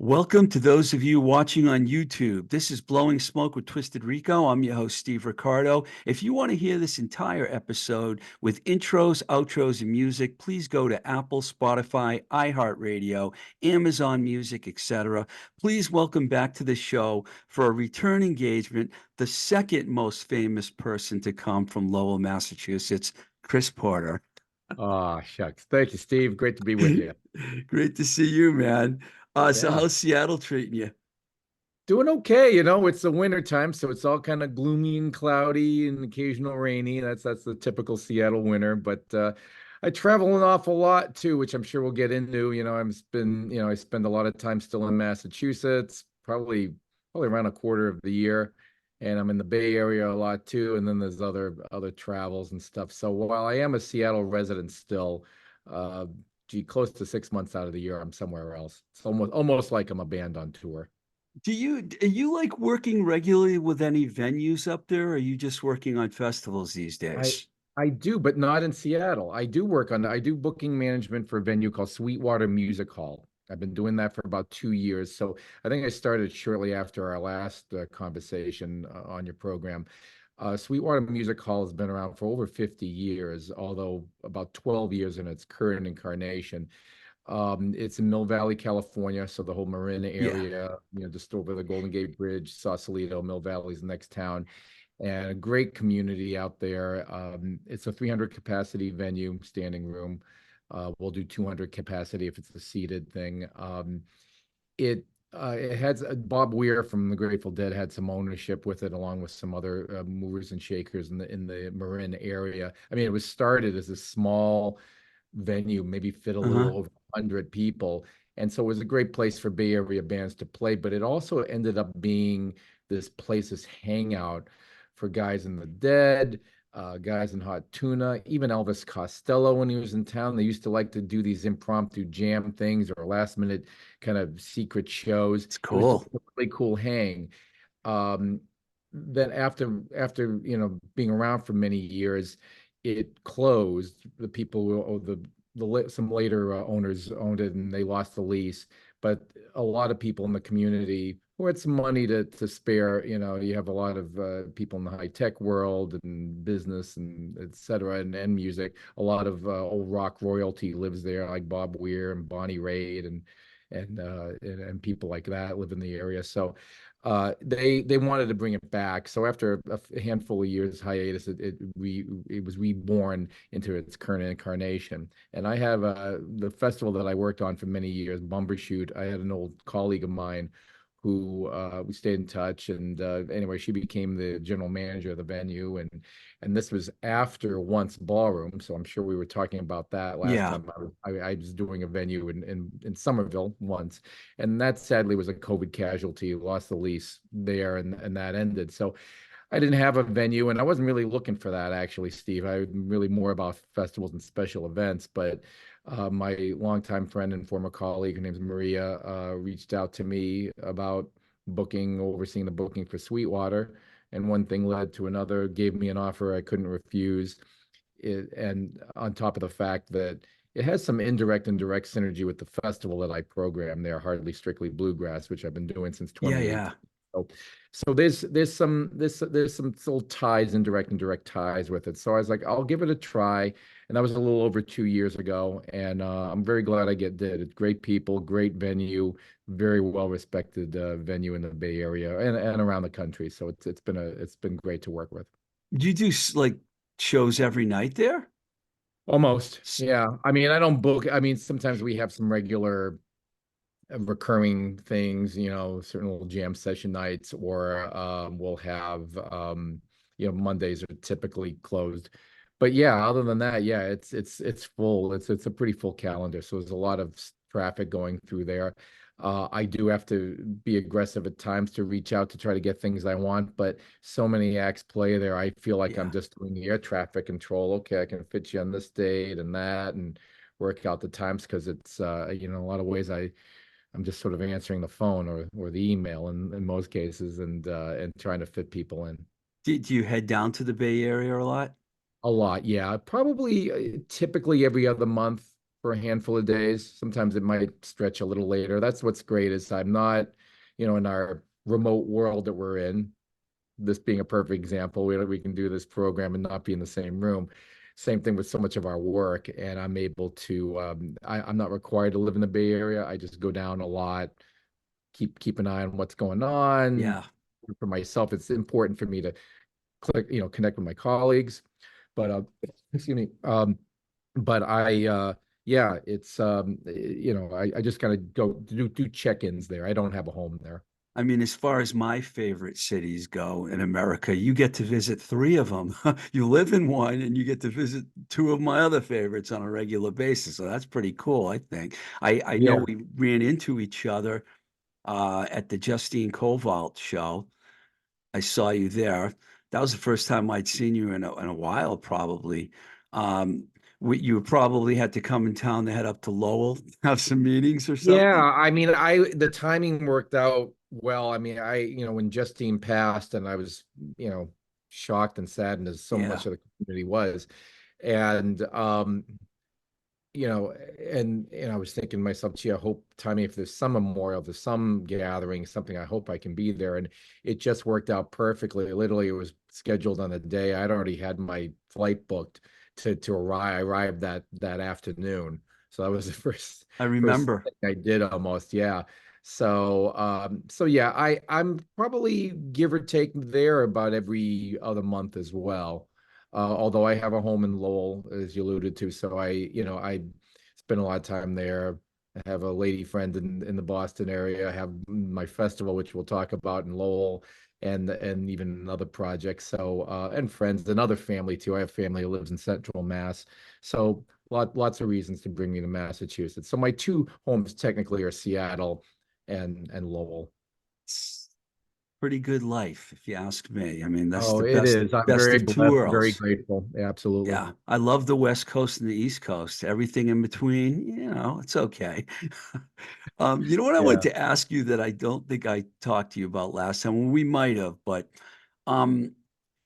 Welcome to those of you watching on YouTube. This is Blowing Smoke with Twisted Rico. I'm your host, Steev Riccardo. If you want to hear this entire episode with intros, outros, and music, please go to Apple, Spotify, iHeartRadio, Amazon Music, etc. Please welcome back to the show for a return engagement, the second most famous person to come from Lowell, Massachusetts, Chris Porter. Oh, shucks. Thank you, Steve. Great to be with you. Great to see you, man. So Yeah. how's Seattle treating you? Doing okay. It's the winter time, so it's all kind of gloomy and cloudy and occasional rainy. That's the typical Seattle winter. But I travel an awful lot too, which I'm sure we'll get into. I spend a lot of time still in Massachusetts, probably around a quarter of the year. And I'm in the Bay Area a lot too. And then there's other travels and stuff. So while I am a Seattle resident still, uh, close to 6 months out of the year, I'm somewhere else. It's almost like I'm a band on tour. Do you like working regularly with any venues up there, or are you just working on festivals these I days? I do, but not in Seattle. I do booking management for a venue called Sweetwater Music Hall. I've been doing that for about 2 years. So I think I started shortly after our last conversation on your program. Sweetwater Music Hall has been around for over 50 years, although about 12 years in its current incarnation. It's in Mill Valley, California, so the whole Marin Yeah. area, just over the Golden Gate Bridge, Sausalito, Mill Valley's the next town, and a great community out there. It's a 300 capacity venue, standing room. We'll do 200 capacity if it's a seated thing. It had Bob Weir from the Grateful Dead had some ownership with it, along with some other movers and shakers in the Marin area. I mean, it was started as a small venue, maybe fit a little Uh-huh. over 100 people. And so it was a great place for Bay Area bands to play, but it also ended up being this hangout for guys in the Dead, guys in Hot Tuna, even Elvis Costello when he was in town. They used to like to do these impromptu jam things or last minute kind of secret shows. It's It was just cool. a really cool hang. Um, then after being around for many years, it closed. The people who oh, the some later owners owned it and they lost the lease. But a lot of people in the community who had some money to spare, you have a lot of people in the high tech world and business and et cetera, and music. A lot of old rock royalty lives there, like Bob Weir and Bonnie Raitt and people like that live in the area. So they wanted to bring it back. So after a handful of years hiatus, it was reborn into its current incarnation. And I have the festival that I worked on for many years, Bumbershoot. I had an old colleague of mine who we stayed in touch, and anyway, she became the general manager of the venue, and this was after Once Ballroom, so I'm sure we were talking about that last Yeah. time. I was doing a venue in Somerville once, and that sadly was a COVID casualty. Lost the lease there, and that ended. So I didn't have a venue, and I wasn't really looking for that actually, Steve. I'm really more about festivals and special events. But my longtime friend and former colleague, her name's Maria, reached out to me about overseeing the booking for Sweetwater, and one thing led to another. Gave me an offer I couldn't refuse. And on top of the fact that it has some indirect and direct synergy with the festival that I program there, Hardly Strictly Bluegrass, which I've been doing since Yeah, 2018. yeah. So there's some little ties, indirect and direct ties with it. So I was like, I'll give it a try, and that was a little over 2 years ago, and I'm very glad I did it. Great people, great venue, very well respected venue in the Bay Area and around the country. So it's been great to work with. Do you do like shows every night there? Almost, S- yeah. I mean, I don't book. I mean, sometimes we have some regular recurring things, certain little jam session nights, or we'll have, Mondays are typically closed. But yeah, other than that, yeah, it's full. It's a pretty full calendar. So there's a lot of traffic going through there. I do have to be aggressive at times to reach out to try to get things I want, but so many acts play there. I feel like I'm Yeah. just doing air traffic control. Okay, I can fit you on this date and that, and work out the times because it's a lot of ways I'm just sort of answering the phone or the email in most cases, and trying to fit people in. Do you head down to the Bay Area a lot? A lot, yeah. Probably typically every other month for a handful of days. Sometimes it might stretch a little later. That's what's great is I'm not, in our remote world that we're in, this being a perfect example, we can do this program and not be in the same room. Same thing with so much of our work, and I'm able to. I'm not required to live in the Bay Area. I just go down a lot, keep an eye on what's going on. Yeah. For myself, it's important for me to connect with my colleagues. But excuse me. But yeah, it's I just kind of go do check-ins there. I don't have a home there. I mean, as far as my favorite cities go in America, you get to visit three of them. You live in one and you get to visit two of my other favorites on a regular basis. So that's pretty cool, I think. I know Yeah. we ran into each other at the Justine Koval show. I saw you there. That was the first time I'd seen you in a while, probably. Um, you probably had to come in town to head up to Lowell, have some meetings or Yeah, something. I mean, the timing worked out well. I mean, when Justine passed, and I was, shocked and saddened as so Yeah, much of the community was, and and I was thinking to myself, gee, I hope timing, if there's some memorial, there's some gathering, something, I hope I can be there. And it just worked out perfectly. Literally, it was scheduled on the day. I'd already had my flight booked to arrive. I arrived that afternoon. So that was the I first remember. thing I did almost. Yeah. So yeah, I'm probably give or take there about every other month as well. Although I have a home in Lowell, as you alluded to, so I spend a lot of time there. I have a lady friend in the Boston area. I have my festival, which we'll talk about in Lowell, and even another project. So and friends and other family too. I have family who lives in Central Mass. So lots of reasons to bring me to Massachusetts. So my two homes technically are Seattle and Lowell. It's pretty good life, if you ask me. I mean, that's Oh, the it best is. I'm best very of two blessed, very worlds. grateful. Absolutely. Yeah, I love the West Coast and the East Coast. Everything in between, it's okay. You know what I wanted Yeah. to ask you that I don't think I talked to you about last time? Well, we might have, but um,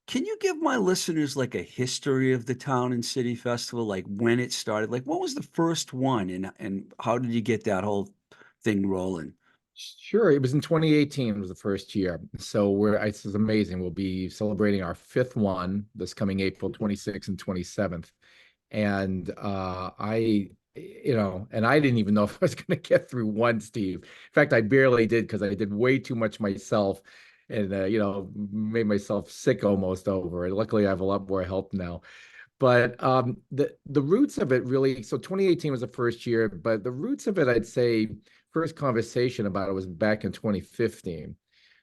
can you give my listeners like a history of the Town and City Festival, like when it started? Like, what was the first one, and how did you get that whole thing rolling? Sure, it was in 2018 was the first year. So this is amazing. We'll be celebrating our fifth one this coming April 26th and 27th. And and I didn't even know if I was going to get through one, Steve. In fact, I barely did because I did way too much myself and made myself sick almost over it. Luckily, I have a lot more help now. But the roots of it really, so 2018 was the first year, but the roots of it, I'd say, first conversation about it was back in 2015.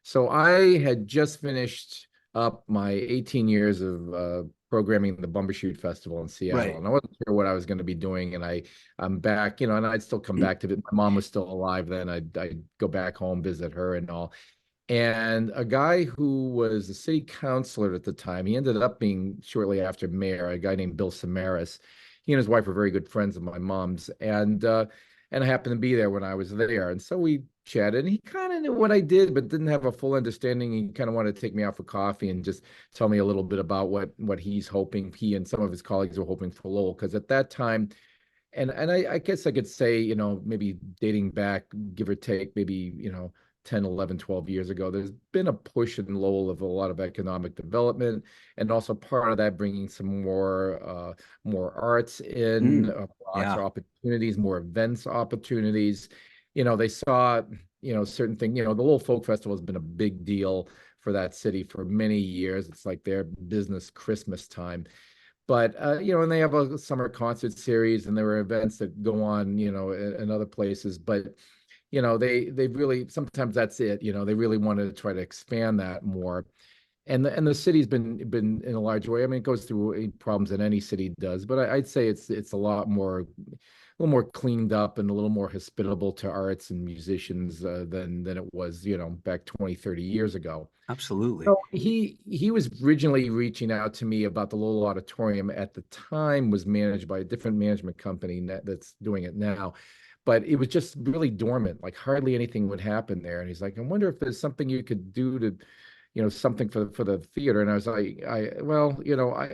So I had just finished up my 18 years of programming the Bumbershoot Festival in Seattle, Right. and I wasn't sure what I was going to be doing. And I'm back, and I'd still come back to it. My mom was still alive then. I'd go back home, visit her, and all. And a guy who was a city councilor at the time, he ended up being shortly after mayor, a guy named Bill Samaras. He and his wife were very good friends of my mom's, and I happened to be there when I was there. And so we chatted, and he kind of knew what I did, but didn't have a full understanding. He kind of wanted to take me out for coffee and just tell me a little bit about what he's hoping, he and some of his colleagues were hoping for Lowell. Because at that time, and I guess I could say, maybe dating back, give or take, maybe, 10, 11, 12 years ago, there's been a push in Lowell of a lot of economic development, and also part of that bringing some more arts in, Mm, arts yeah, opportunities, more events opportunities. They saw, certain thing, the Lowell Folk Festival has been a big deal for that city for many years. It's like their business Christmas time. But and they have a summer concert series, and there were events that go on, in other places. But they really, sometimes that's it. They really wanted to try to expand that more. And the city's been in a large way. I mean, it goes through problems that any city does, but I'd say it's a little more cleaned up and a little more hospitable to arts and musicians than it was, back 20, 30 years ago. absolutely. So he was originally reaching out to me about the Lowell Auditorium. At the time was managed by a different management company that's doing it now, but it was just really dormant. Like hardly anything would happen there. And he's like, I wonder if there's something you could do to something for the theater. And I was like, well,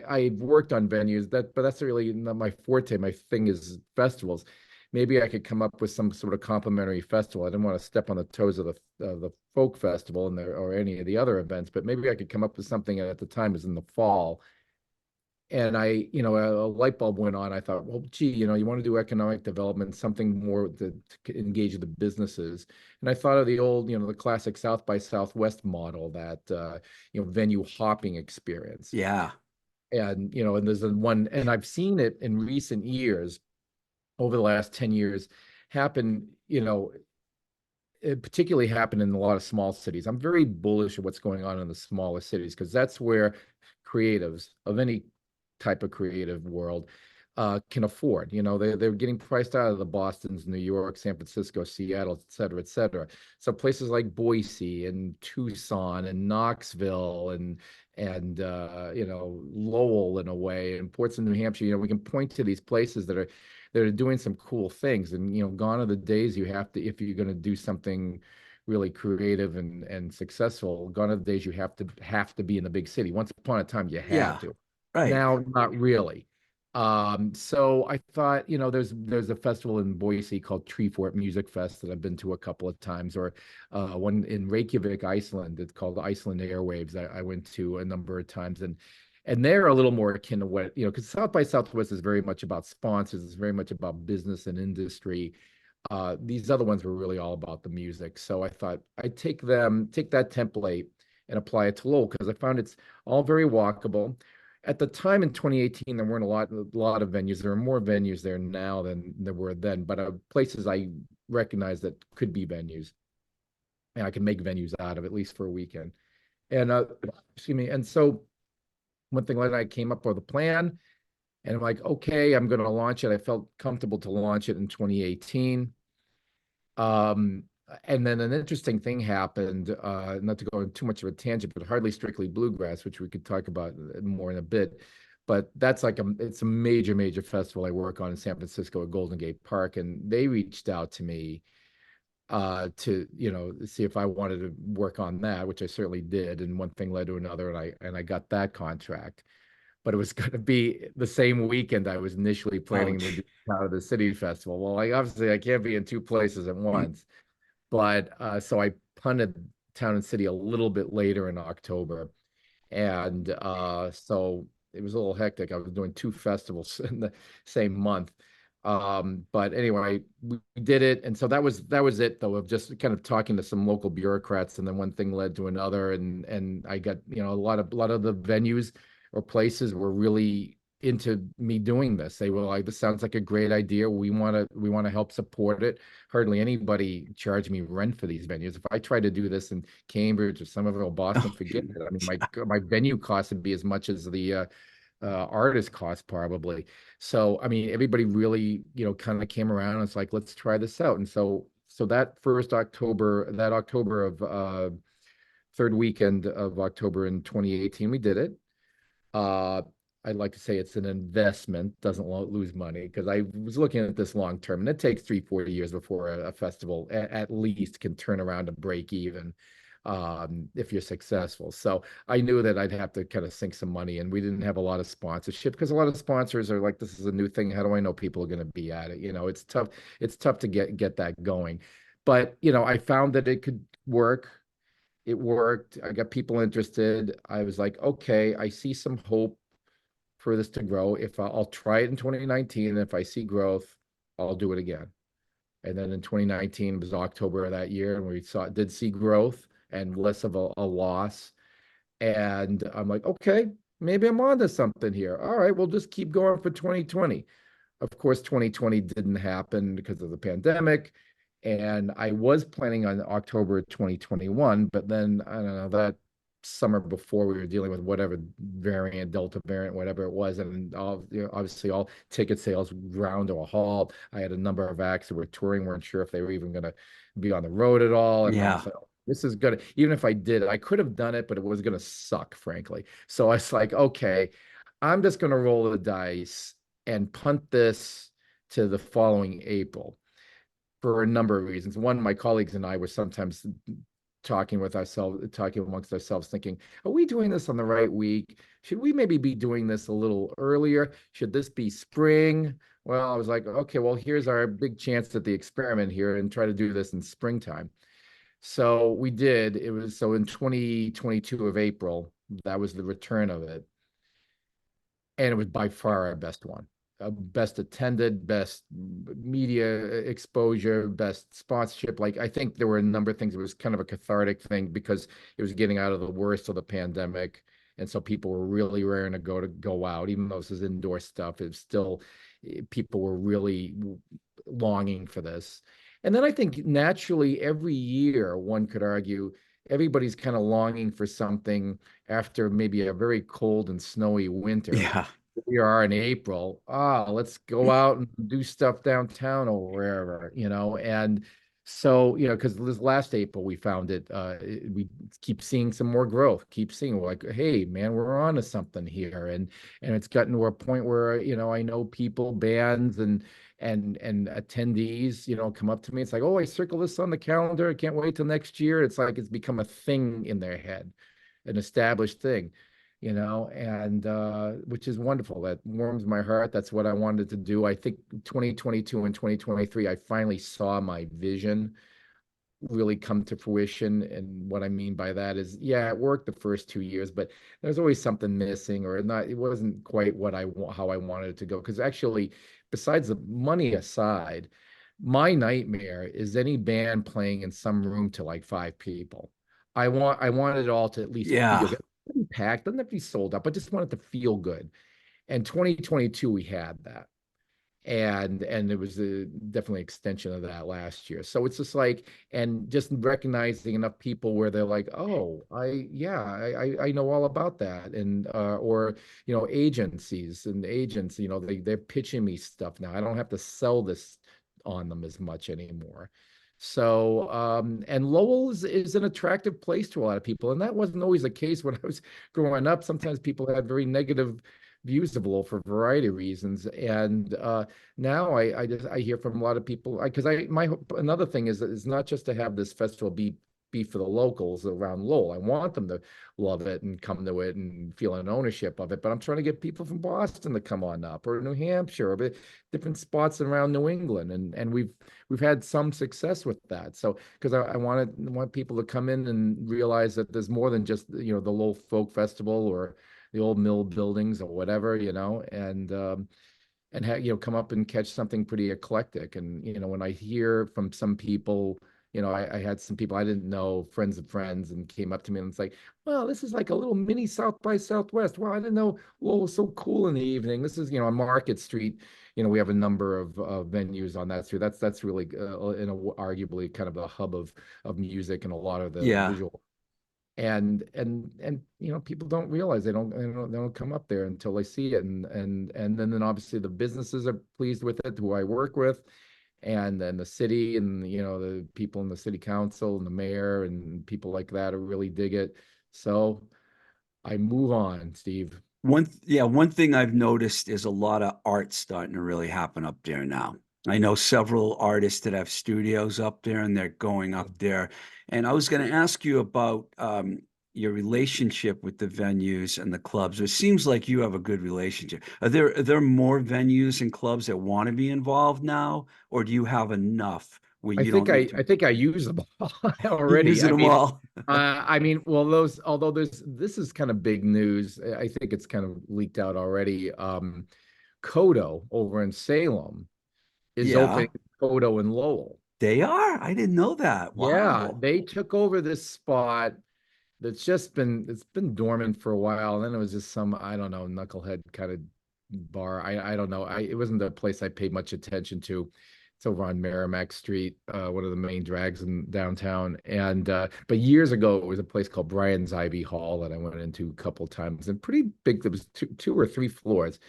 I worked on venues but that's really not my forte. My thing is festivals. Maybe I could come up with some sort of complimentary festival. I didn't want to step on the toes of the folk festival or any of the other events, but maybe I could come up with something. At the time it was in the fall, and a light bulb went on. I thought, well, gee, you want to do economic development, something more to engage the businesses. And I thought of the old, the classic South by Southwest model, that venue hopping experience. Yeah. And there's one, and I've seen it in recent years, over the last 10 years, happen, it particularly happened in a lot of small cities. I'm very bullish of what's going on in the smaller cities, because that's where creatives of any type of creative world can afford. They're getting priced out of the Bostons, New York, San Francisco, Seattle, et cetera, et cetera. So places like Boise and Tucson and Knoxville and Lowell, in a way, and Portsmouth, New Hampshire. We can point to these places that are doing some cool things. And gone are the days you have to, if you're going to do something really creative and successful, gone are the days you have to be in a big city. Once upon a time you had Yeah. to. Right. Now, not really. So I thought, there's a festival in Boise called Treefort Music Fest that I've been to a couple of times, or one in Reykjavik, Iceland. It's called Iceland Airwaves. I went to a number of times, and they're a little more akin to what, because South by Southwest is very much about sponsors. It's very much about business and industry. These other ones were really all about the music. So I thought I'd take that template and apply it to Lowell, because I found it's all very walkable. At the time in 2018, there weren't a lot of venues. There are more venues there now than there were then, but places I recognize that could be venues, and I can make venues out of, at least for a weekend. And excuse me. And so one thing later, I came up with a plan, and I'm like, okay, I'm going to launch it. I felt comfortable to launch it in 2018. Um, and then an interesting thing happened, not to go on too much of a tangent, but Hardly Strictly Bluegrass, which we could talk about more in a bit. But that's it's a major, major festival I work on in San Francisco at Golden Gate Park. And they reached out to me to see if I wanted to work on that, which I certainly did. And one thing led to another, and I got that contract. But it was going to be the same weekend I was initially planning to Ouch. do Town of the City Festival. Well, obviously I can't be in two places at once, but so I punted Town and City a little bit later in October, and so it was a little hectic. I was doing two festivals in the same month. But anyway, we did it, and so that was it, though, of just kind of talking to some local bureaucrats, and then one thing led to another, and I got a lot of the venues or places were really into me doing this. They were like, "This sounds like a great idea. We want to help support it." Hardly anybody charged me rent for these venues. If I tried to do this in Cambridge or Somerville, Boston, Oh, forget it. I mean, yeah. my venue cost would be as much as the artist cost, probably. So, I mean, everybody really, kind of came around and it's like, let's try this out. And so that October of third weekend of October in 2018, we did it. Uh, I'd like to say it's an investment, doesn't lose money, because I was looking at this long term, and it takes 3-4 years before a festival at least can turn around to break even, if you're successful. So I knew that I'd have to kind of sink some money, and we didn't have a lot of sponsorship, because a lot of sponsors are like, "This is a new thing. How do I know people are going to be at it?" It's tough. It's tough to get that going. But I found that it could work. It worked. I got people interested. I was like, okay, I see some hope for this to grow. If I'll try it in 2019, and if I see growth, I'll do it again. And then in 2019 was October of that year, and we did see growth and less of a loss. And I'm like, okay, maybe I'm onto something here. All right, we'll just keep going for 2020. Of course, 2020 didn't happen because of the pandemic. And I was planning on October 2021, but then I don't know, that summer before, we were dealing with whatever variant, Delta variant, whatever it was, and obviously all ticket sales ground to a halt. I had a number of acts that were touring, weren't sure if they were even going to be on the road at all. And I'm Yeah. like, this is gonna, even if I did, I could have done it, but it was gonna suck, frankly. So I was like, okay, I'm just gonna roll the dice and punt this to the following April, for a number of reasons. One, my colleagues and I were sometimes talking amongst ourselves, thinking, are we doing this on the right week? Should we maybe be doing this a little earlier? Should this be spring? Well, I was like, okay, well, here's our big chance at the experiment here and try to do this in springtime. So we did. It was so in 2022 of April, that was the return of it. And it was by far our best one. Best attended, best media exposure, best sponsorship. Like I think there were a number of things. It was kind of a cathartic thing because it was getting out of the worst of the pandemic. And so people were really raring to go out, even though this is indoor stuff. It's still people were really longing for this. And then I think naturally every year, one could argue, everybody's kind of longing for something after maybe a very cold and snowy winter. Yeah. We are in April. Ah, let's go out and do stuff downtown or wherever, And so, because this last April we found we keep seeing some more growth, keep seeing we're like, hey, man, we're on to something here. And it's gotten to a point where, I know people, bands and attendees, come up to me. It's like, oh, I circle this on the calendar. I can't wait till next year. It's like it's become a thing in their head, an established thing, and which is wonderful. That warms my heart. That's what I wanted to do. I think 2022 and 2023, I finally saw my vision really come to fruition. And what I mean by that is, yeah, it worked the first 2 years, but there's always something missing or not. It wasn't quite how I wanted it to go. Because actually, besides the money aside, my nightmare is any band playing in some room to like 5 people. I want it all to at least feel Yeah. good. Doesn't have to be packed, doesn't have to be sold out, but just want it to feel good. And 2022, we had that. And it was definitely extension of that last year. So it's just like, and just recognizing enough people where they're like, oh, I know all about that. And or agencies and agents, they're pitching me stuff now. I don't have to sell this on them as much anymore. So and Lowell is an attractive place to a lot of people, and that wasn't always the case when I was growing up. Sometimes people had very negative views of Lowell for a variety of reasons, and now I hear from a lot of people because my another thing is that it's not just to have this festival be for the locals around Lowell. I want them to love it and come to it and feel an ownership of it. But I'm trying to get people from Boston to come on up, or New Hampshire, or different spots around New England, and we've had some success with that. So because I want people to come in and realize that there's more than just the Lowell Folk Festival or the old mill buildings or whatever, and come up and catch something pretty eclectic. And when I hear from some people, I had some people I didn't know, friends of friends, and came up to me and it's like, well, this is like a little mini South by Southwest. Wow, I didn't know Lowell was so cool in the evening. This is on Market Street. We have a number of venues on that street. That's really arguably kind of the hub of music and a lot of the Yeah. visual. And people don't realize they don't come up there until they see it. And then obviously the businesses are pleased with it, who I work with, and then the city and the people in the city council and the mayor and people like that are really dig it. So I move on, Steve. One thing I've noticed is a lot of art starting to really happen up there now. I know several artists that have studios up there and they're going up there. And I was going to ask you about your relationship with the venues and the clubs. It seems like you have a good relationship. Are there more venues and clubs that want to be involved now, or do you have enough where I you think don't need I to? think I use them all You're already. using them all. Well, although this is kind of big news. I think it's kind of leaked out already. Kodo over in Salem is Yeah, opening Kodo in Lowell. they are. I didn't know that. Yeah, Wow. they took over this spot it's been dormant for a while. And then it was just some, I don't know, knucklehead kind of bar. I don't know. It wasn't a place I paid much attention to. It's over on Merrimack Street, one of the main drags in downtown. And but years ago, it was a place called Brian's Ivy Hall that I went into a couple times, and pretty big. There was two or three floors.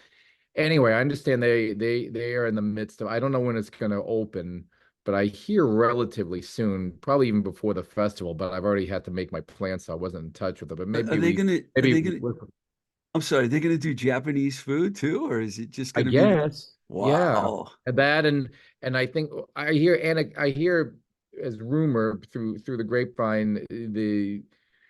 Anyway, I understand they are in the midst of. I don't know when it's going to open, but I hear relatively soon, probably even before the festival. But I've already had to make my plans, so I wasn't in touch with it. But Are they gonna? Are maybe they gonna? I'm sorry. They're gonna do Japanese food too, or is it just I gonna be? guess, yeah, Wow. and I think I hear as rumor through the grapevine,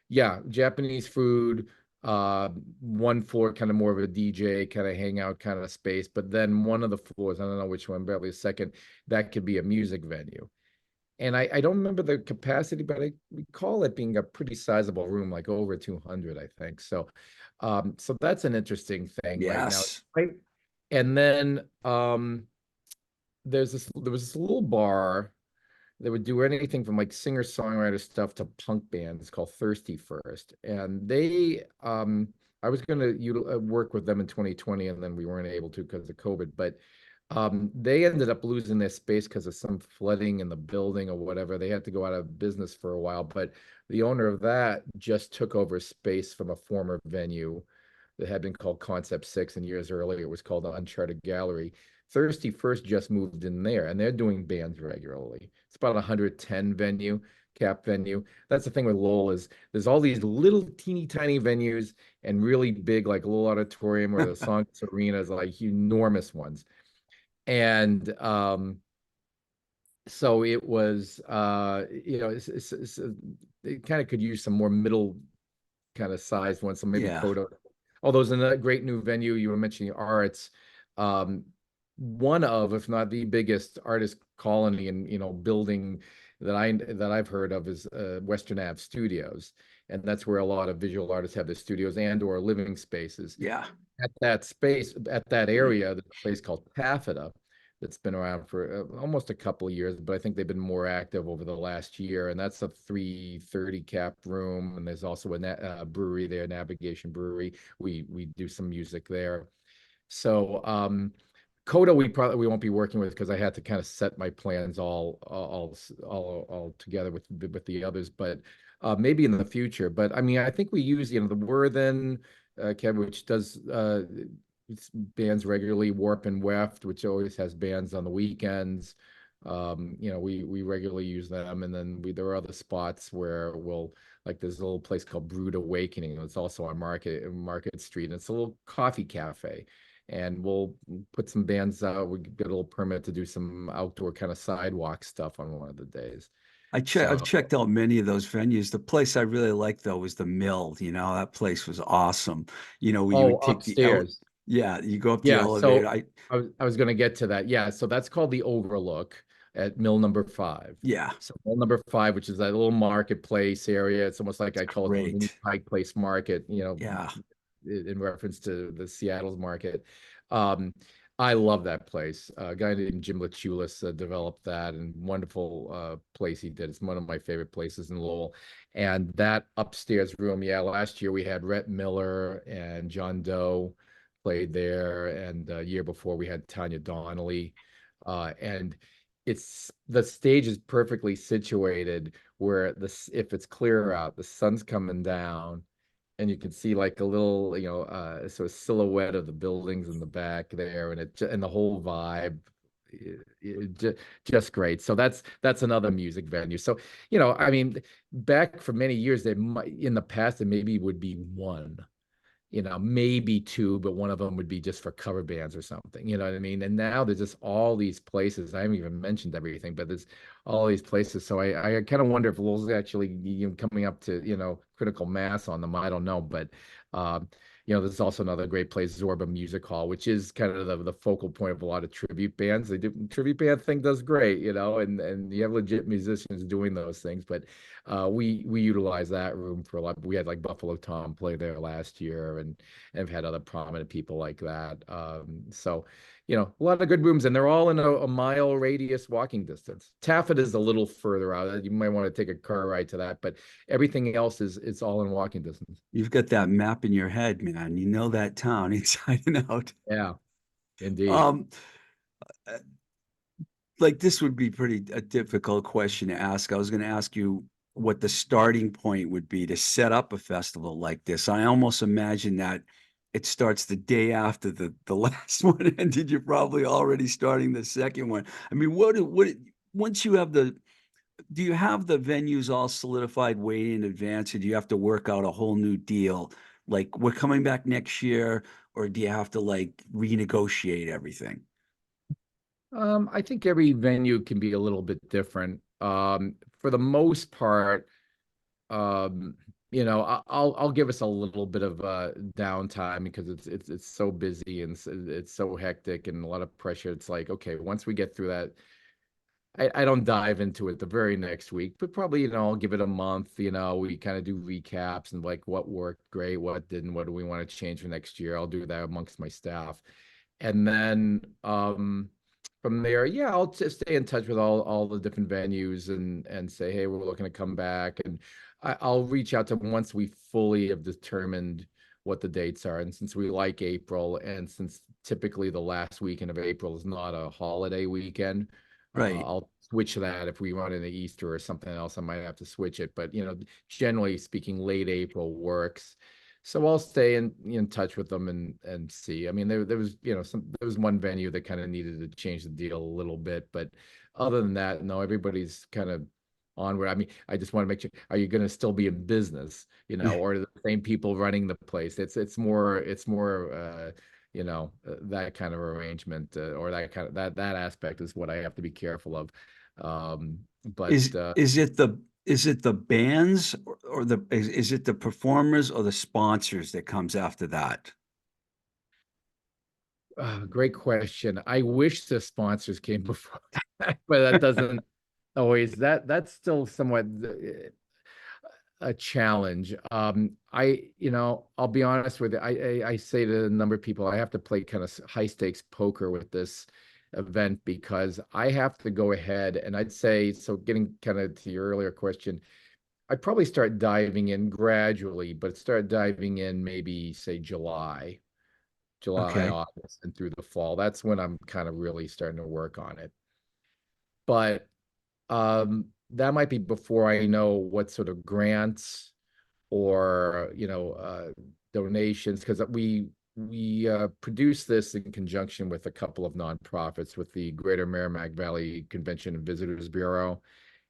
yeah, Japanese food, one floor kind of more of a DJ kind of hangout kind of space, but then one of the floors, I don't know which one, barely a second, that could be a music venue. And I don't remember the capacity, but I recall it being a pretty sizable room, like over 200, I think. So, so that's an interesting thing right now. Yes. Right. And then there was this little bar that would do anything from like singer-songwriter stuff to punk bands. It's called Thirsty First. And they I was gonna work with them in 2020, and then we weren't able to because of COVID, but they ended up losing their space because of some flooding in the building or whatever. They had to go out of business for a while, but the owner of that just took over space from a former venue that had been called Concept Six, and years earlier it was called the Uncharted Gallery. Thirsty First just moved in there, and they're doing bands regularly. It's about a 110 venue, cap venue. That's the thing with Lowell is there's all these little teeny tiny venues and really big, like a little auditorium or the Song Arenas, like enormous ones. And so it was it kind of could use some more middle kind of sized ones. So maybe Yeah. Coda, although it's a great new venue. You were mentioning arts. Um, one of, if not the biggest artist colony and building that I've heard of is Western Ave Studios, and that's where a lot of visual artists have their studios and or living spaces. Yeah. At that space, at that area, there's a place called Taffeta that's been around for almost a couple of years, but I think they've been more active over the last year. And that's a 330 cap room. And there's also a brewery there, Navigation Brewery. We do some music there. So Coda we won't be working with because I had to kind of set my plans all together with the others, but maybe in the future. But I mean, I think we use the Worthen, Kevin, which does bands regularly, Warp and Weft, which always has bands on the weekends. We regularly use them, and then there are other spots where we'll like there's a little place called Brood Awakening. It's also on Market Street, and it's a little coffee cafe. And we'll put some bands out. We get a little permit to do some outdoor kind of sidewalk stuff on one of the days. I've So, checked out many of those venues. The place I really liked though was the Mill. That place was awesome. Where you oh, would take upstairs. yeah, you go up the Yeah, elevator. so I was going to get to that. Yeah, so that's called the Overlook at Mill Number Five. Yeah, So Mill Number Five, which is that little marketplace area. It's almost like it's I call it the mini great. Pike Place Market, Yeah. in reference to the Seattle's market. Um, I love that place. A guy named Jim Lachulis developed that, and wonderful place he did. It's one of my favorite places in Lowell. And that upstairs room, yeah, last year we had Rhett Miller and John Doe played there, and year before we had Tanya Donnelly. And it's the stage is perfectly situated where if it's clear out, the sun's coming down and you can see like a little, sort of silhouette of the buildings in the back there, and and the whole vibe, just great. So that's another music venue. So, I mean, back for many years, in the past, there maybe would be one, maybe two, but one of them would be just for cover bands or something. You know what I mean? And now there's just all these places. I haven't even mentioned everything, but there's all these places. So I kind of wonder if Lowell's actually coming up to critical mass on them. I don't know, but um, there's also another great place, Zorba Music Hall, which is kind of the focal point of a lot of tribute bands. They do tribute band thing does great, and you have legit musicians doing those things, but we utilize that room for a lot. We had like Buffalo Tom play there last year, and have had other prominent people like that. So, a lot of good rooms, and they're all in a mile radius walking distance. Taffet is a little further out. You might want to take a car ride to that, but everything else is it's all in walking distance. You've got that map in your head, man. You know that town inside and out. Yeah, indeed. Um, uh, like this would be pretty a difficult question to ask. I was going to ask you what the starting point would be to set up a festival like this. I almost imagine that it starts the day after the last one ended. You're probably already starting the second one. I mean, what once you have do you have the venues all solidified way in advance, or do you have to work out a whole new deal? Like we're coming back next year, or do you have to like renegotiate everything? I think every venue can be a little bit different. For the most part, um, I'll give us a little bit of downtime because it's so busy and it's so hectic and a lot of pressure. It's like, okay, once we get through that, I don't dive into it the very next week, but probably, I'll give it a month. We kind of do recaps and like what worked great, what didn't, what do we want to change for next year. I'll do that amongst my staff. And then from there, yeah, I'll just stay in touch with all the different venues and say, hey, we're looking to come back. And I'll reach out to them once we fully have determined what the dates are. And since we like April, and since typically the last weekend of April is not a holiday weekend, Right. I'll switch that. If we run into Easter or something else, I might have to switch it. But generally speaking, late April works. So I'll stay in touch with them and see. I mean, there was there was one venue that kind of needed to change the deal a little bit, but other than that, no, everybody's kind of onward. I mean, I just want to make sure, are you going to still be in business, or are the same people running the place? It's more that kind of arrangement, or that kind of that aspect is what I have to be careful of. But Is is it the bands or is it the performers or the sponsors that comes after that? Great question. I wish the sponsors came before, but that doesn't always. That's still somewhat a challenge. I'll be honest with you. I say to a number of people, I have to play kind of high stakes poker with this event because I have to go ahead and I'd say, so getting kind of to your earlier question, I'd probably start diving in gradually, but start diving in maybe say July, Okay. August, and through the fall. That's when I'm kind of really starting to work on it. But that might be before I know what sort of grants or donations, because we produce this in conjunction with a couple of nonprofits, with the Greater Merrimack Valley Convention and Visitors Bureau,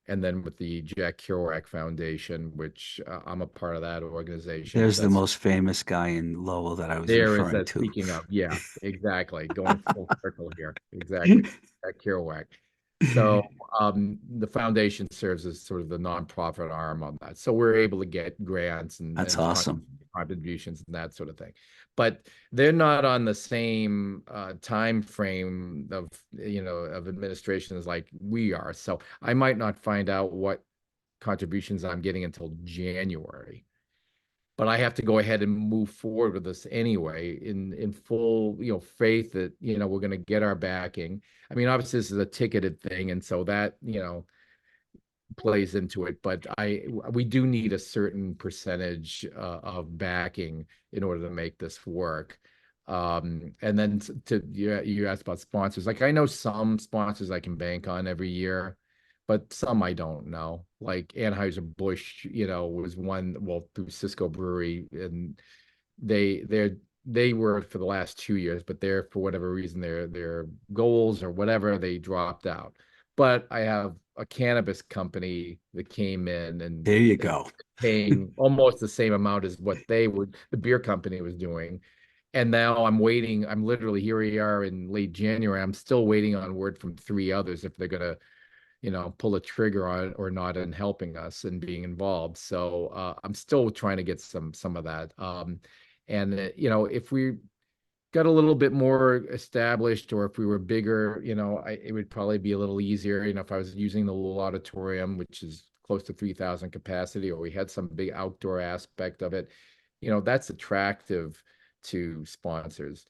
and then with the Jack Kerouac Foundation, which I'm a part of that organization. There's the That's most famous guy in Lowell that I was there is referring that. to. Speaking of, yeah, exactly. Going full circle here. Exactly. At Kerouac. So the foundation serves as sort of the nonprofit arm on that. So we're able to get grants That's and awesome. contributions and that sort of thing. But they're not on the same time frame of administration as like we are. So I might not find out what contributions I'm getting until January, but I have to go ahead and move forward with this anyway in full, faith that, we're going to get our backing. I mean, obviously this is a ticketed thing, and so that, plays into it, but we do need a certain percentage of backing in order to make this work. And then you asked about sponsors. Like I know some sponsors I can bank on every year, but some I don't know. Like Anheuser-Busch, was one, well, through Cisco Brewery, and they were for the last 2 years, but they're, for whatever reason, their goals or whatever, they dropped out. But I have a cannabis company that came in and There you is go. paying almost the same amount as what the beer company was doing. And now I'm waiting. I'm literally, here we are in late January. I'm still waiting on word from three others if they're gonna, pull a trigger on it or not in helping us and being involved. So I'm still trying to get some of that. And if we got a little bit more established, or if we were bigger, it would probably be a little easier. If I was using the little auditorium, which is close to 3,000 capacity, or we had some big outdoor aspect of it, that's attractive to sponsors.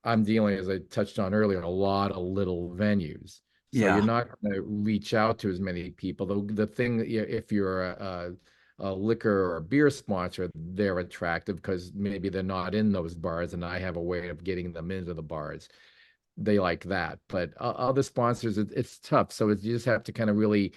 I'm dealing, as I touched on earlier, a lot of little venues. So you're Yeah. not going to reach out to as many people. The thing, if you're a liquor or a beer sponsor, they're attractive because maybe they're not in those bars, and I have a way of getting them into the bars. They like that. But other sponsors, it's tough. So you just have to kind of really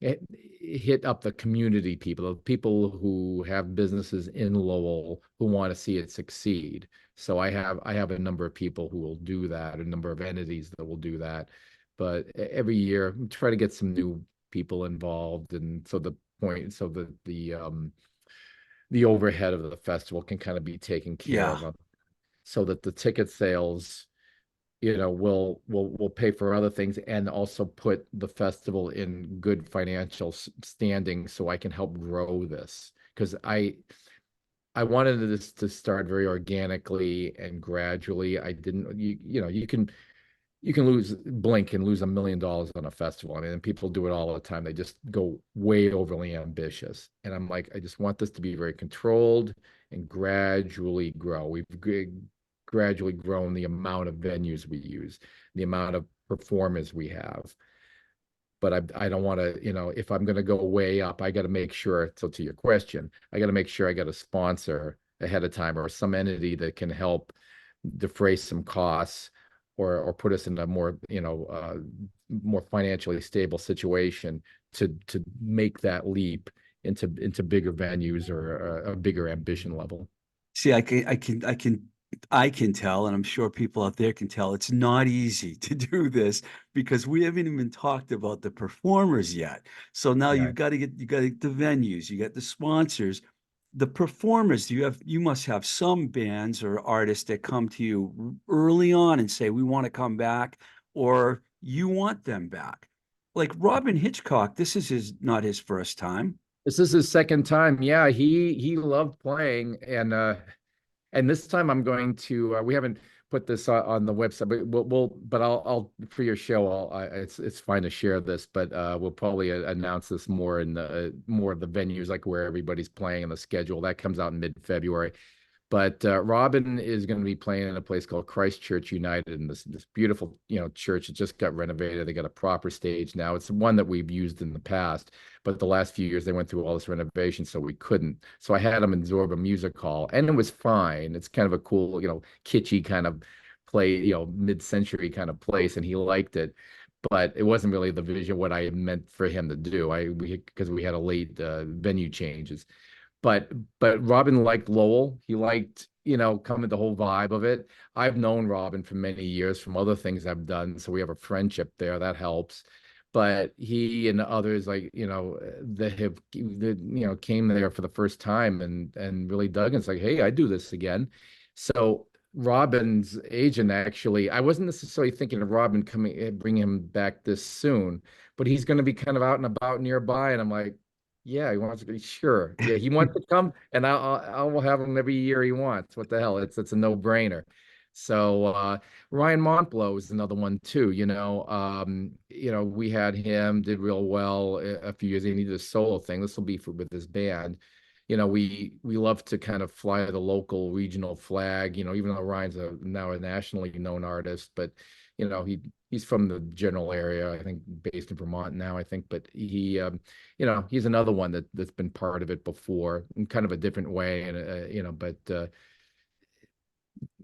hit up the community people, the people who have businesses in Lowell who want to see it succeed. So I have a number of people who will do that, a number of entities that will do that. But every year, try to get some new people involved, and so the overhead of the festival can kind of be taken care Yeah. of, so that the ticket sales we'll pay for other things and also put the festival in good financial standing so I can help grow this. Because I wanted this to start very organically and gradually. I didn't, you can blink and lose $1 million on a festival. I mean, people do it all the time. They just go way overly ambitious. And I'm like, I just want this to be very controlled and gradually grow. We've gradually grown the amount of venues we use, the amount of performers we have. But I don't want to, if I'm going to go way up, I got to make sure. So to your question, I got to make sure I got a sponsor ahead of time or some entity that can help defray some costs or put us in a more, more financially stable situation to make that leap into bigger venues or a bigger ambition level. See, I can tell, and I'm sure people out there can tell, it's not easy to do this because we haven't even talked about the performers yet. So now Yeah. you got to get the venues, you got the sponsors, the performers. You must have some bands or artists that come to you early on and say, we want to come back, or you want them back. Like Robin Hitchcock, this is not his first time. This is his second time. Yeah, he loved playing, and this time I'm going to. We haven't put this on the website, but but I'll for your show. It's fine to share this, but we'll probably announce this more in more of the venues, like where everybody's playing and the schedule. That comes out in mid-February. But Robin is going to be playing in a place called Christ Church United, in this beautiful, church. It just got renovated. They got a proper stage now. It's one that we've used in the past, but the last few years they went through all this renovation, so we couldn't. So I had them in Zorba Music Hall, and it was fine. It's kind of a cool, kitschy kind of play, mid-century kind of place, and he liked it. But it wasn't really the vision what I had meant for him to do. Because we had a late venue changes. But Robin liked Lowell. He liked, coming the whole vibe of it. I've known Robin for many years from other things I've done, so we have a friendship there that helps. But he and others, like, that came there for the first time and really dug, and it's like, hey, I do this again. So Robin's agent, actually, I wasn't necessarily thinking of Robin bringing him back this soon, but he's going to be kind of out and about nearby, and I'm like, yeah, he wants to be sure. Yeah, he wants to come, and I will have him every year he wants. What the hell? It's a no-brainer. So Ryan Montblow is another one too. We had him, did real well a few years. He needed a solo thing. This will be with his band. We love to kind of fly the local regional flag. Even though Ryan's now a nationally known artist, but he's from the general area, I think, based in Vermont now, I think. But he's another one that's been part of it before in kind of a different way.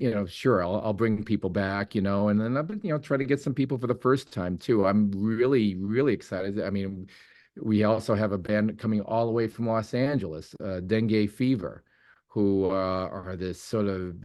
And, sure, I'll bring people back, and then I've been, try to get some people for the first time too. I'm really, really excited. I mean, we also have a band coming all the way from Los Angeles, Dengue Fever, who are this sort of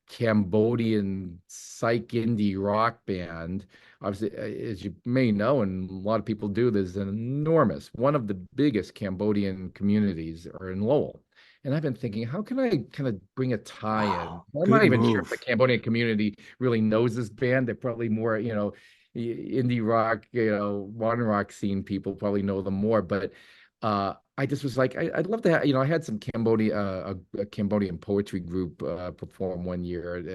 Cambodian psych indie rock band. Obviously, as you may know, and a lot of people do, there's one of the biggest Cambodian communities are in Lowell. And I've been thinking, how can I kind of bring a tie-in? Wow, I'm not good even sure if the move. Cambodian community really knows this band. They're probably more, indie rock, modern rock scene people probably know them more. But I just was like, I'd love to have, I had some a Cambodian poetry group perform one year at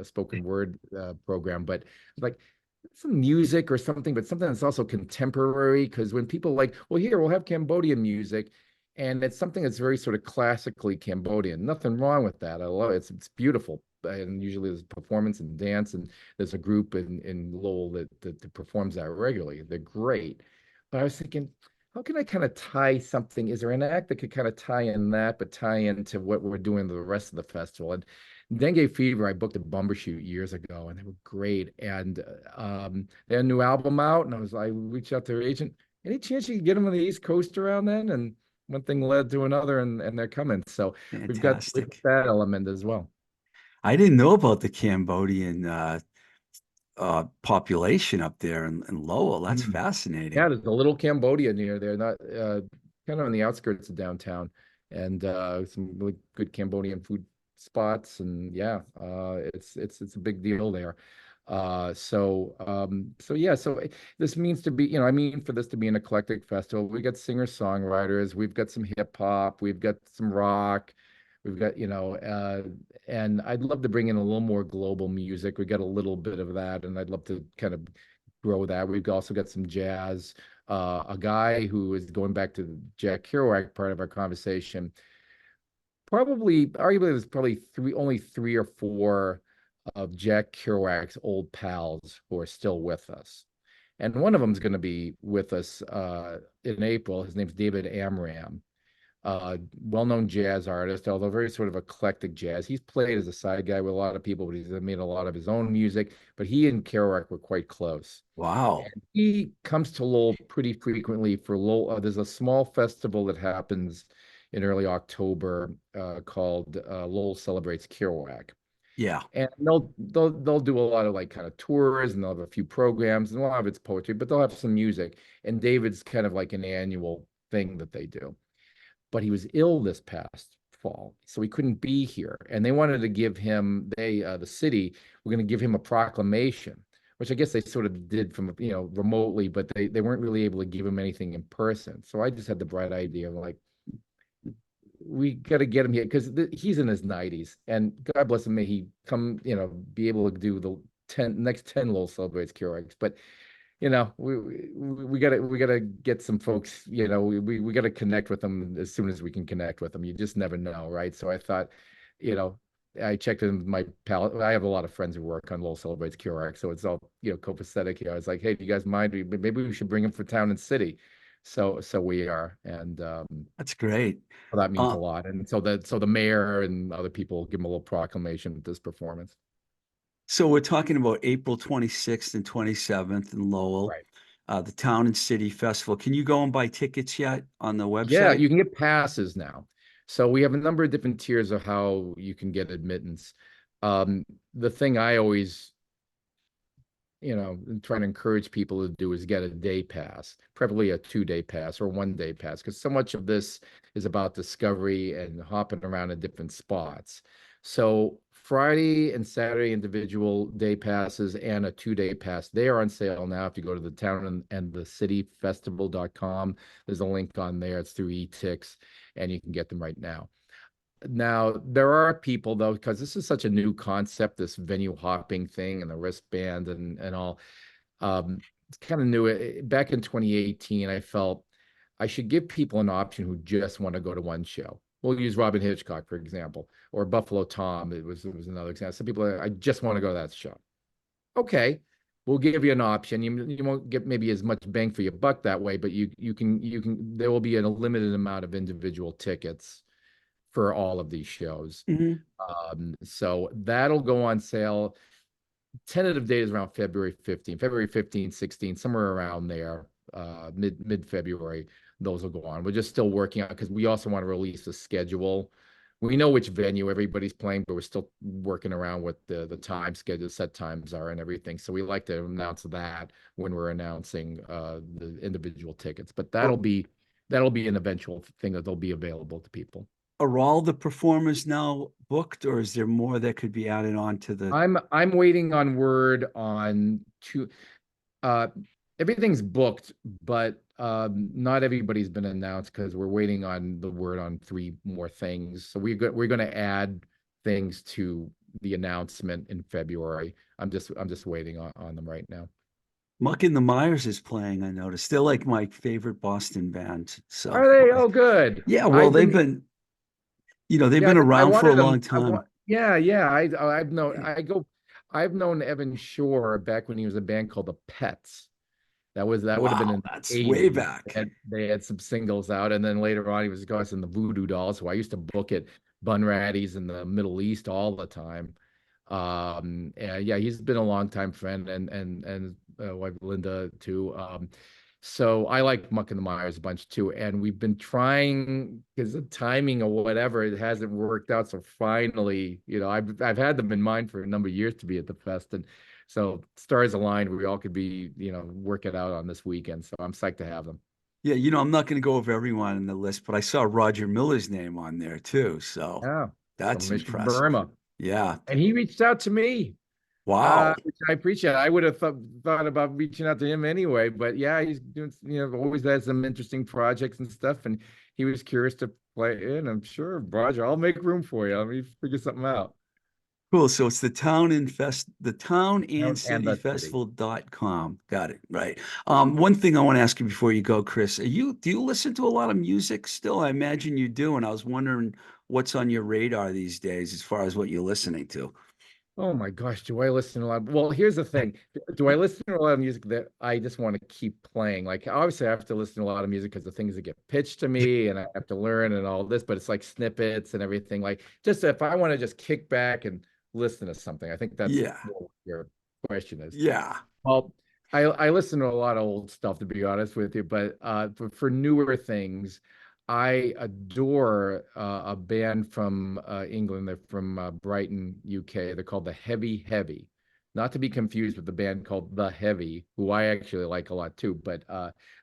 a spoken word program, but like some music or something, but something that's also contemporary. Because when people like, well, here we'll have Cambodian music, and it's something that's very sort of classically Cambodian. Nothing wrong with that. I love it. It's beautiful. And usually there's performance and dance, and there's a group in Lowell that performs that regularly. They're great. But I was thinking, how can I kind of tie something? Is there an act that could kind of tie in that, but tie into what we're doing the rest of the festival? And Dengue Fever, I booked a Bumbershoot years ago, and they were great. And they had a new album out, and I reached out to their agent. Any chance you could get them on the East Coast around then? And one thing led to another, and they're coming. So we've got Fantastic. that element as well. I didn't know about the Cambodian population up there in Lowell. That's Mm. Yeah, fascinating. there's a little Cambodia near there, not kind of on the outskirts of downtown, and some really good Cambodian food spots. And yeah, it's a big deal there. So yeah, this means to be, I mean, for this to be an eclectic festival, we got singer-songwriters, we've got some hip hop, we've got some rock, we've got, and I'd love to bring in a little more global music. We got a little bit of that, and I'd love to kind of grow that. We've also got some jazz. A guy who is going back to the Jack Kerouac part of our conversation, arguably, there's probably only three or four of Jack Kerouac's old pals who are still with us. And one of them is going to be with us in April. His name's David Amram, well-known jazz artist, although very sort of eclectic jazz. He's played as a side guy with a lot of people, but he's made a lot of his own music. But he and Kerouac were quite close. Wow. And he comes to Lowell pretty frequently for Lowell. There's a small festival that happens in early October called Lowell Celebrates Kerouac. Yeah. And they'll do a lot of like kind of tours, and they'll have a few programs, and a lot of it's poetry, but they'll have some music. And David's kind of like an annual thing that they do. But he was ill this past fall, so he couldn't be here. And they wanted to give him, the city, were going to give him a proclamation, which I guess they sort of did from, remotely, but they weren't really able to give him anything in person. So I just had the bright idea of like, we got to get him here because he's in his 90s, and God bless him, may he come, be able to do the next 10 Lowell Celebrates Kerouacs. But we gotta get some folks, we gotta connect with them as soon as we can connect with them. You just never know, right? So I thought, you know, I checked in with my pal. I have a lot of friends who work on Lowell Celebrates Kerouac, so it's all, copacetic here. I was like, hey, do you guys mind? Maybe we should bring him for Town and City. So we are, and That's great. well, that means a Uh, lot. And so the mayor and other people give him a little proclamation at this performance. so we're talking about April 26th and 27th in Lowell, Right. the Town and City Festival. Can you go and buy tickets yet on the Yeah, website? you can get passes now. So we have a number of different tiers of how you can get admittance. The thing I always, trying to encourage people to do is get a day pass, preferably a 2-day pass or 1-day pass, because so much of this is about discovery and hopping around in different spots. So Friday and Saturday individual day passes and a 2-day pass, they are on sale now. If you go to the town and the cityfestival.com, there's a link on there. It's through eTix, and you can get them right now. Now, there are people, though, because this is such a new concept, this venue hopping thing and the wristband and all. It's kind of new. Back in 2018, I felt I should give people an option who just want to go to one show. We'll use Robin Hitchcock, for example, or Buffalo Tom. It was another example. Some people, I just want to go to that show. Okay, we'll give you an option. You won't get maybe as much bang for your buck that way, but you can there will be a limited amount of individual tickets for all of these shows. Mhm. So that'll go on sale. Tentative date is around February 15th, February 15th, 16th, somewhere around there, mid February. Those will go on. We're just still working on, because we also want to release a schedule. We know which venue everybody's playing, but we're still working around what the time schedule, set times are, and everything. So we like to announce that when we're announcing the individual tickets. But Are, that'll be an eventual thing that they'll be available to people. are all the performers now booked, or is there more that could be added on to the? I'm waiting on word on two. Uh, Everything's booked, but not everybody's been announced because we're waiting on the word on 3 more things. So we're going to add things to the announcement in February. I'm just waiting on them right now. Muck and the Myers is playing, I noticed. They're like my favorite Boston band. So, Are they? Oh, good. yeah, well, I've they've been been, they've Yeah, been I around for a wanted long them. time. Yeah. I've known Evan Shore back when he was a band called the Pets. That would have been Wow, in the that's way 80s. back. They had some singles out, and then later on he was going in the Voodoo Dolls, who I used to book at Bunratty's in the Middle East all the time. And yeah, he's been a longtime friend, and wife Linda too. So I like Muck and the Myers a bunch too, and we've been trying, because the timing or whatever, it hasn't worked out. So finally, I've had them in mind for a number of years to be at the fest, and so stars aligned. We all could be, work it out on this weekend. So I'm psyched to have them. Yeah, I'm not going to go over everyone in the list, but I saw Roger Miller's name on there too. So Yeah, from that's Mission impressive. Burma, Yeah. and he reached out to me. Wow. Which I appreciate. I would have thought about reaching out to him anyway, but yeah, he's doing, always has some interesting projects and stuff, and he was curious to play in. I'm sure, Roger, I'll make room for you. Let me figure something out. Cool. So it's the Town And And City the city. Festival.com. Got it. Right. One thing I want to ask you before you go, Chris, do you listen to a lot of music still? I imagine you do, and I was wondering what's on your radar these days as far as what you're listening to. Oh my gosh, do I listen to a lot? Well, here's the thing. Do I listen to a lot of music that I just want to keep playing? Like, obviously, I have to listen to a lot of music because the things that get pitched to me and I have to learn and all this, but it's like snippets and everything. Like, just if I want to just kick back and listen to something, I think that's Yeah. what your question is. Yeah. Well, I listen to a lot of old stuff to be honest with you, but for newer things, I adore a band from England. They're from Brighton, UK. They're called the Heavy Heavy, not to be confused with the band called The Heavy, who I actually like a lot too. But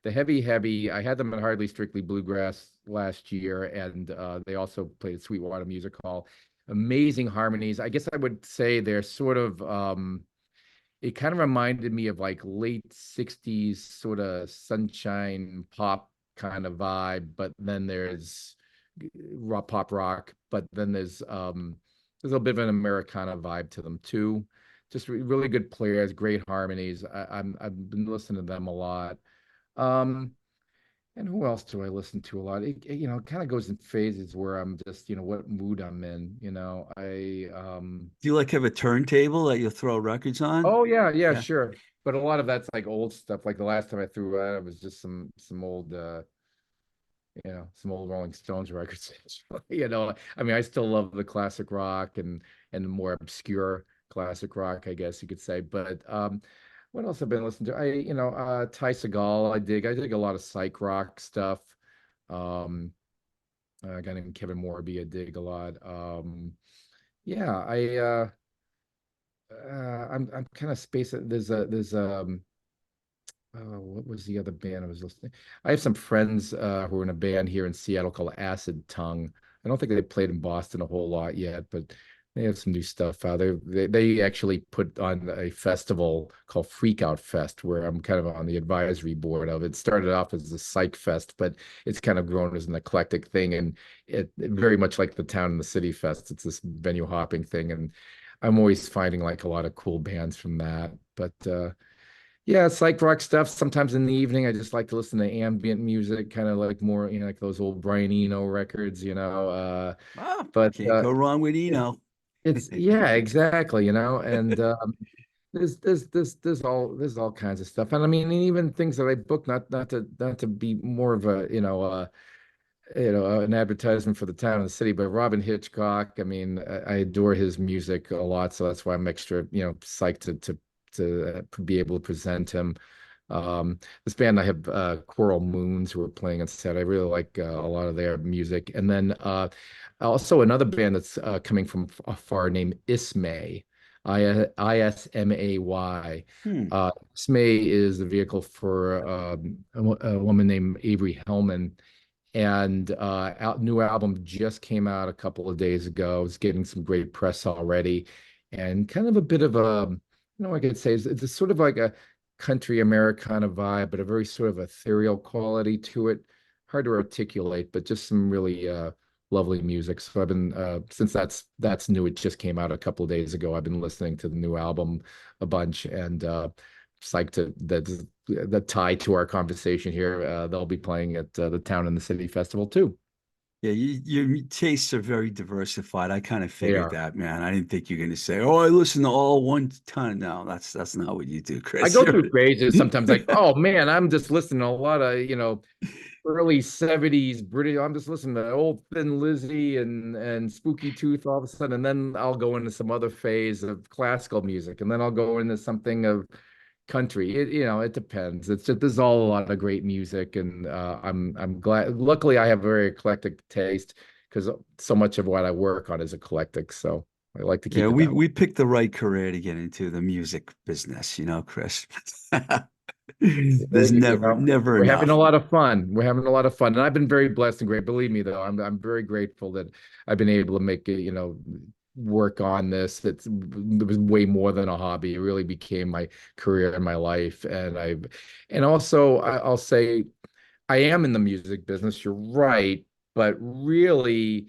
the Heavy Heavy, I had them at Hardly Strictly Bluegrass last year, and they also played at Sweetwater Music Hall. Amazing harmonies. I guess I would say they're sort of it kind of reminded me of like late 60s sort of sunshine pop kind of vibe, but then there's rock pop rock, but then there's a little bit of an Americana vibe to them too. Just really good players, great harmonies. I've been listening to them a lot. Um and who else do I listen to a lot? It kind of goes in phases where I'm just, what mood I'm in. Do you like have a turntable that you'll throw records on? Oh yeah, yeah, Yeah. sure. But a lot of that's like old stuff. Like the last time I threw out, it was just some old some old Rolling Stones records. I mean, I still love the classic rock and the more obscure classic rock, I guess you could say. But what else I've been listening to? Ty Segall, I dig a lot of psych rock stuff. Um, a guy named Kevin Morby, I dig a lot. Yeah, I'm kind of spacing. What was the other band I was listening? I have some friends who are in a band here in Seattle called Acid Tongue. I don't think they played in Boston a whole lot yet, but they have some new stuff. They actually put on a festival called Freak Out Fest, where I'm kind of on the advisory board of. It started off as a psych fest, but it's kind of grown as an eclectic thing, and it very much like the Town and the City Fest. It's this venue hopping thing, and I'm always finding like a lot of cool bands from that. But yeah, it's like rock stuff. Sometimes in the evening, I just like to listen to ambient music, kind of like more, like those old Brian Eno records. Oh, But can't go wrong with it, Eno. it's yeah, exactly. And there's all kinds of stuff. And I mean, even things that I book, not to be more of a, an advertisement for the town and the city, but Robin Hitchcock, I mean, I adore his music a lot, so that's why I'm extra, psyched to be able to present him. This band I have, Coral Moons, who are playing instead. I really like a lot of their music, and then also another band that's coming from afar named Ismay, Ismay. Hmm. Ismay is the vehicle for a woman named Avery Hellman, and new album just came out a couple of days ago. It's getting some great press already, and kind of a bit of a, I could say it's a sort of like a country Americana vibe, but a very sort of ethereal quality to it. Hard to articulate, but just some really lovely music. So I've been since that's new. It just came out a couple of days ago. I've been listening to the new album a bunch, and psyched to that tie to our conversation here. They'll be playing at the Town and the City Festival too. Yeah, your tastes are very diversified. I kind of They figured are. that, man. I didn't think you're going to say, "Oh, I listen to all one ton." No, that's not what you do, I Chris. go through phases sometimes, like, oh man, I'm just listening to a lot of, early 70s British. I'm just listening to old Thin Lizzy and Spooky Tooth all of a sudden, and then I'll go into some other phase of classical music, and then I'll go into something of country. It depends. It's just there's all a lot of great music, and I'm glad. Luckily, I have a very eclectic taste because so much of what I work on is eclectic. So I like to Yeah, keep it we that way. we picked the right career to get into the music business, Chris. Well, There's never we're having a enough. lot of fun. We're having a lot of fun, and I've been very blessed and great. Believe me, though, I'm very grateful that I've been able to make it. work on this. It was way more than a hobby. It really became my career and my life. And also I'll say I am in the music business. You're right, but really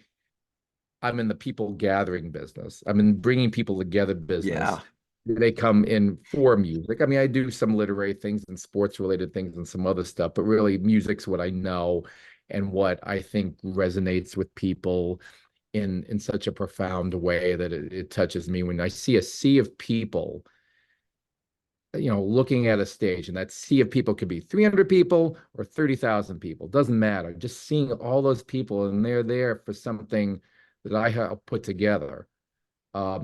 I'm in the people gathering business. I'm in bringing people together business. Yeah. They come in for music. I mean, I do some literary things and sports related things and some other stuff, but really music's what I know and what I think resonates with people in such a profound way that it touches me when I see a sea of people, looking at a stage, and that sea of people could be 300 people or 30,000 people, doesn't matter. Just seeing all those people and they're there for something that I helped put together.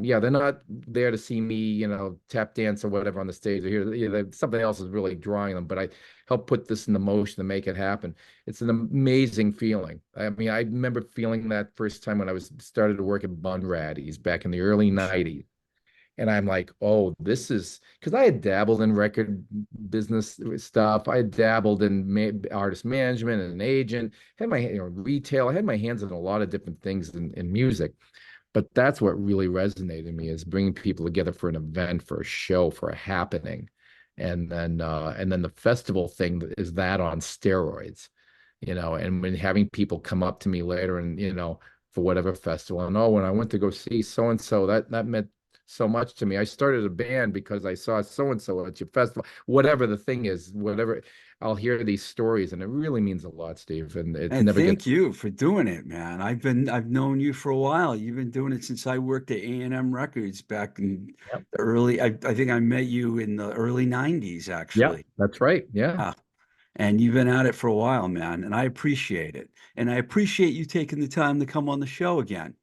Yeah, they're not there to see me, tap dance or whatever on the stage. They're here, something else is really drawing them, but I help put this into motion to make it happen. It's an amazing feeling. I mean, I remember feeling that first time when I was started to work at Bun Raddy's back in the early 90s. And I'm like, oh, this is because I had dabbled in record business stuff. I had dabbled in artist management and an agent, had my, retail. I had my hands in a lot of different things in music. But that's what really resonated me is bringing people together for an event, for a show, for a happening. And then the festival thing is that on steroids, and when having people come up to me later and, for whatever festival, and oh, when I went to go see so and so, that meant so much to me. I started a band because I saw so and so at your festival, whatever the thing is, whatever. I'll hear these stories, and it really means a lot, Steve. And it And never gets. thank you for doing it, man. I've known you for a while. You've been doing it since I worked at A&M Records back in Yep. the early, I think I met you in the early 90s, Yep, actually. that's right. Yeah. Yeah. And you've been at it for a while, man, and I appreciate it. And I appreciate you taking the time to come on the show again.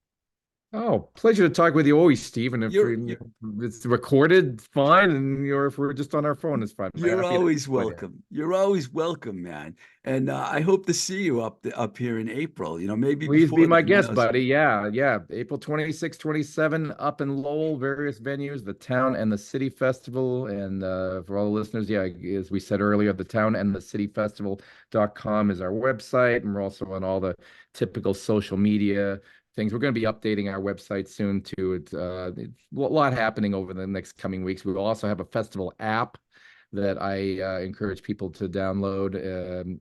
Oh, pleasure to talk with you always, Steve. And You're you're it's recorded, fine. And if we're just on our phone, it's fine. I'm you're happy to always join you. welcome. You're always welcome, man. And I hope to see you up here in April. Maybe Please be before my then, who guest, knows? buddy. Yeah, yeah. April 26, 27, up in Lowell, various venues, the Town and the City Festival. And for all the listeners, yeah, as we said earlier, the Town and the cityfestival.com is our website. And we're also on all the typical social media things. We're going to be updating our website soon too. It's a lot happening over the next coming weeks. We will also have a festival app that I encourage people to download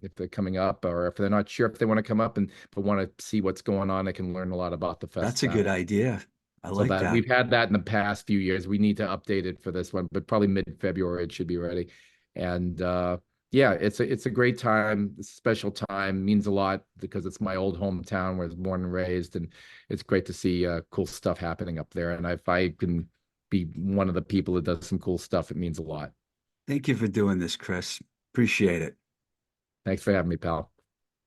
if they're coming up, or if they're not sure if they want to come up and but want to see what's going on. They can learn a lot about the That's a festival. good idea. I So like that that. we've had that in the past few years. We need to update it for this one, but probably mid-February it should be ready. And yeah, it's a great time. It's a special time, means a lot because it's my old hometown where I was born and raised, and it's great to see cool stuff happening up there. And if I can be one of the people that does some cool stuff, it means a lot. Thank you for doing this, Chris. Appreciate it. Thanks for having me, pal.